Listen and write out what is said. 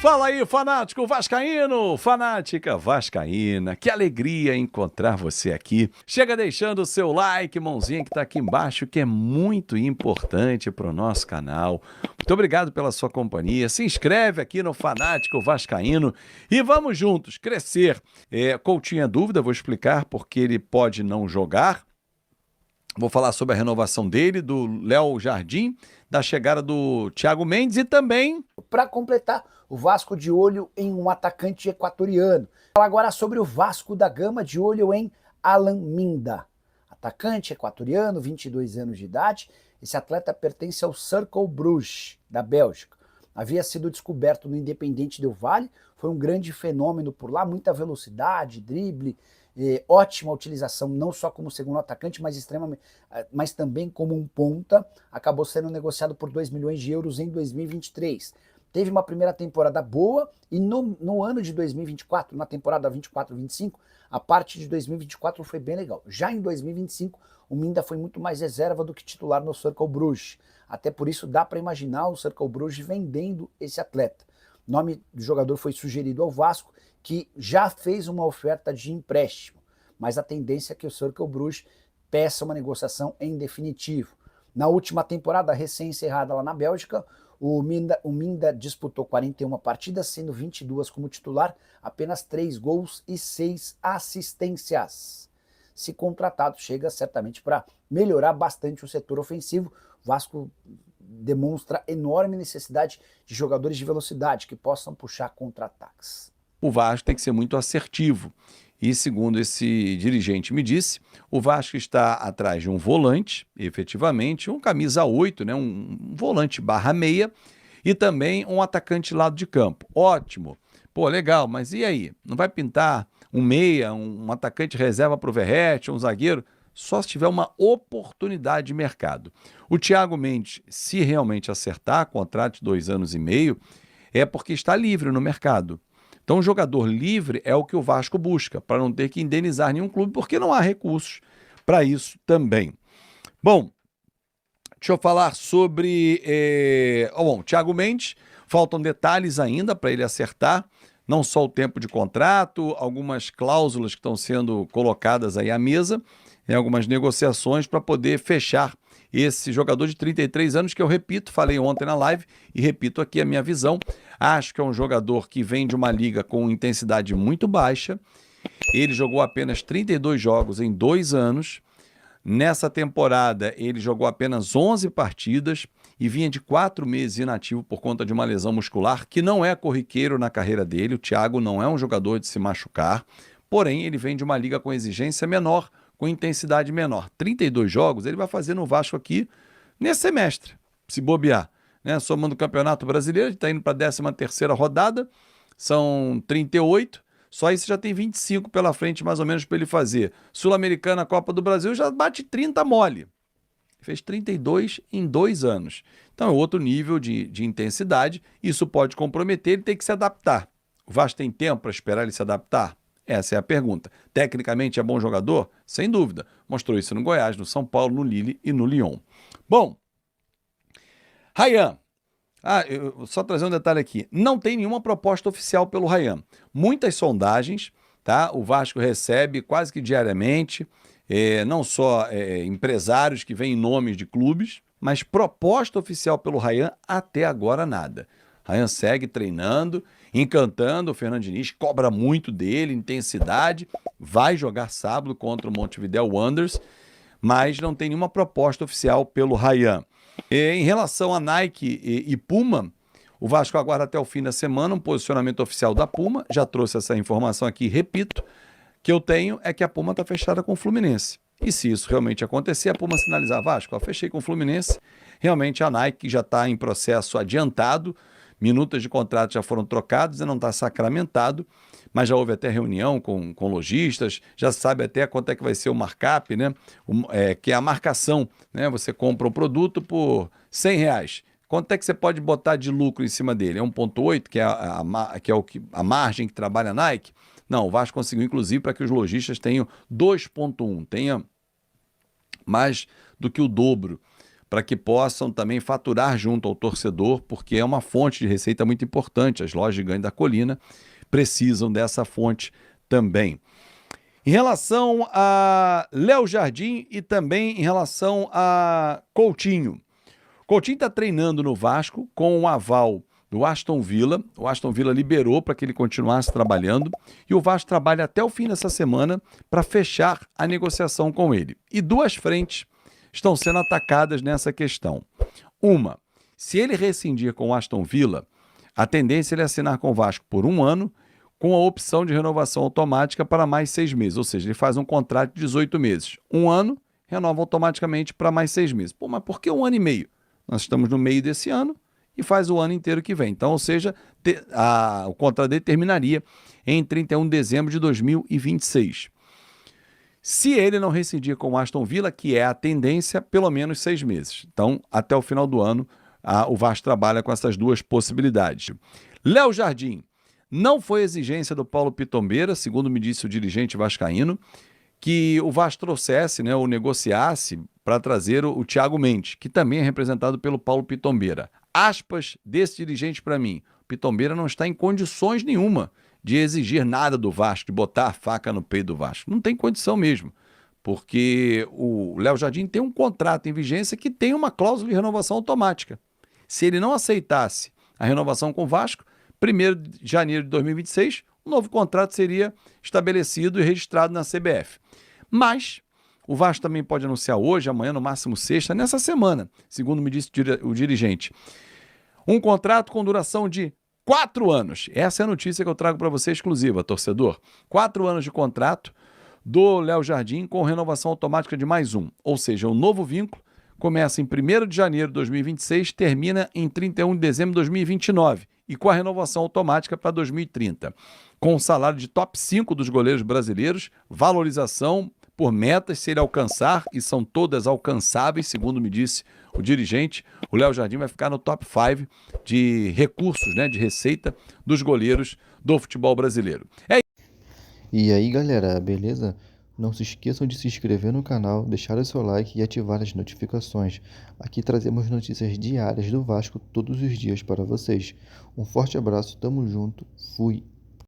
Fala aí, fanático vascaíno, fanática vascaína, que alegria encontrar você aqui. Chega deixando o seu like, mãozinha que tá aqui embaixo, que é muito importante pro nosso canal. Muito obrigado pela sua companhia, se inscreve aqui no Fanático Vascaíno e vamos juntos crescer. Coutinho é dúvida, vou explicar porque ele pode não jogar. Vou falar sobre a renovação dele, do Léo Jardim, da chegada do Thiago Mendes e também... Para completar, o Vasco de olho em um atacante equatoriano. Fala agora sobre o Vasco da Gama de olho em Alan Minda. Atacante equatoriano, 22 anos de idade. Esse atleta pertence ao Cercle Bruges, da Bélgica. Havia sido descoberto no Independente Del Valle, foi um grande fenômeno por lá, muita velocidade, drible, ótima utilização, não só como segundo atacante, mas também como um ponta. Acabou sendo negociado por 2 milhões de euros em 2023. Teve uma primeira temporada boa e no ano de 2024, na temporada 24-25, a parte de 2024 foi bem legal. Já em 2025, o Minda foi muito mais reserva do que titular no Cercle Bruges. Até por isso dá para imaginar o Cercle Bruges vendendo esse atleta. O nome do jogador foi sugerido ao Vasco, que já fez uma oferta de empréstimo, mas a tendência é que o Cercle Bruges peça uma negociação em definitivo. Na última temporada recém-encerrada lá na Bélgica, o Minda disputou 41 partidas, sendo 22 como titular, apenas 3 gols e 6 assistências. Se contratado, chega certamente para melhorar bastante o setor ofensivo. O Vasco demonstra enorme necessidade de jogadores de velocidade que possam puxar contra-ataques. O Vasco tem que ser muito assertivo. E segundo esse dirigente me disse, o Vasco está atrás de um volante, efetivamente, um camisa 8, né, um volante /meia, e também um atacante lado de campo. Ótimo. Pô, legal, mas e aí? Não vai pintar um meia, um atacante reserva para o Verratti, um zagueiro? Só se tiver uma oportunidade de mercado. O Thiago Mendes, se realmente acertar, contrato de 2 anos e meio, é porque está livre no mercado. Então, um jogador livre é o que o Vasco busca, para não ter que indenizar nenhum clube, porque não há recursos para isso também. Bom, deixa eu falar sobre... Thiago Mendes, faltam detalhes ainda para ele acertar, não só o tempo de contrato, algumas cláusulas que estão sendo colocadas aí à mesa, algumas negociações para poder fechar esse jogador de 33 anos, que eu repito, falei ontem na live e repito aqui a minha visão. Acho que é um jogador que vem de uma liga com intensidade muito baixa. Ele jogou apenas 32 jogos em 2 anos. Nessa temporada, ele jogou apenas 11 partidas e vinha de 4 meses inativo por conta de uma lesão muscular, que não é corriqueiro na carreira dele. O Thiago não é um jogador de se machucar, porém, ele vem de uma liga com exigência menor, com intensidade menor. 32 jogos ele vai fazer no Vasco aqui nesse semestre, se bobear. Né? Somando o Campeonato Brasileiro, ele está indo para a 13ª rodada, são 38, só isso já tem 25 pela frente, mais ou menos, para ele fazer. Sul-Americana, Copa do Brasil, já bate 30 mole. Fez 32 em 2 anos. Então é outro nível de intensidade, isso pode comprometer, ele tem que se adaptar. O Vasco tem tempo para esperar ele se adaptar? Essa é a pergunta. Tecnicamente é bom jogador? Sem dúvida. Mostrou isso no Goiás, no São Paulo, no Lille e no Lyon. Bom, Ryan. Eu só trazer um detalhe aqui. Não tem nenhuma proposta oficial pelo Ryan. Muitas sondagens, tá? O Vasco recebe quase que diariamente, não só empresários que vêm em nomes de clubes, mas proposta oficial pelo Ryan até agora nada. Ryan segue treinando, encantando o Fernando Diniz, cobra muito dele, intensidade, vai jogar sábado contra o Montevideo Wanderers, mas não tem nenhuma proposta oficial pelo Ryan. Em relação a Nike e Puma, o Vasco aguarda até o fim da semana um posicionamento oficial da Puma, já trouxe essa informação aqui, repito, que eu tenho é que a Puma está fechada com o Fluminense. E se isso realmente acontecer, a Puma sinalizar, Vasco, fechei com o Fluminense, realmente a Nike já está em processo adiantado, minutas de contrato já foram trocadas e não está sacramentado, mas já houve até reunião com lojistas, já sabe até quanto é que vai ser o markup, né? Que é a marcação, né? Você compra o produto por R$ 100. Quanto é que você pode botar de lucro em cima dele? É 1,8, que é a margem que trabalha a Nike? Não, o Vasco conseguiu, inclusive, para que os lojistas tenham 2,1, tenha mais do que o dobro, para que possam também faturar junto ao torcedor, porque é uma fonte de receita muito importante. As lojas de ganho da Colina precisam dessa fonte também. Em relação a Léo Jardim e também em relação a Coutinho. Coutinho está treinando no Vasco com o aval do Aston Villa. O Aston Villa liberou para que ele continuasse trabalhando e o Vasco trabalha até o fim dessa semana para fechar a negociação com ele. E duas frentes estão sendo atacadas nessa questão. Uma, se ele rescindir com o Aston Villa, a tendência é ele assinar com o Vasco por 1 ano, com a opção de renovação automática para mais 6 meses. Ou seja, ele faz um contrato de 18 meses. 1 ano, renova automaticamente para mais 6 meses. Pô, mas por que 1 ano e meio? Nós estamos no meio desse ano e faz o ano inteiro que vem. Então, ou seja, o contrato dele terminaria em 31 de dezembro de 2026. Se ele não rescindir com o Aston Villa, que é a tendência, pelo menos 6 meses. Então, até o final do ano, o Vasco trabalha com essas duas possibilidades. Léo Jardim. Não foi exigência do Paulo Pitombeira, segundo me disse o dirigente vascaíno, que o Vasco trouxesse, ou negociasse para trazer o Thiago Mendes, que também é representado pelo Paulo Pitombeira. Aspas desse dirigente para mim: Pitombeira não está em condições nenhuma de exigir nada do Vasco, de botar a faca no peito do Vasco. Não tem condição mesmo, porque o Léo Jardim tem um contrato em vigência que tem uma cláusula de renovação automática. Se ele não aceitasse a renovação com o Vasco, 1º de janeiro de 2026, um novo contrato seria estabelecido e registrado na CBF. Mas o Vasco também pode anunciar hoje, amanhã, no máximo sexta, nessa semana, segundo me disse o dirigente, um contrato com duração de 4 anos. Essa é a notícia que eu trago para você exclusiva, torcedor. 4 anos de contrato do Léo Jardim com renovação automática de mais 1. Ou seja, um novo vínculo começa em 1º de janeiro de 2026, termina em 31 de dezembro de 2029 e com a renovação automática para 2030. Com o salário de top 5 dos goleiros brasileiros, valorização por metas, se ele alcançar, e são todas alcançáveis, segundo me disse o dirigente, o Léo Jardim vai ficar no top 5 de recursos, de receita dos goleiros do futebol brasileiro. E aí galera, beleza? Não se esqueçam de se inscrever no canal, deixar o seu like e ativar as notificações. Aqui trazemos notícias diárias do Vasco todos os dias para vocês. Um forte abraço, tamo junto, fui!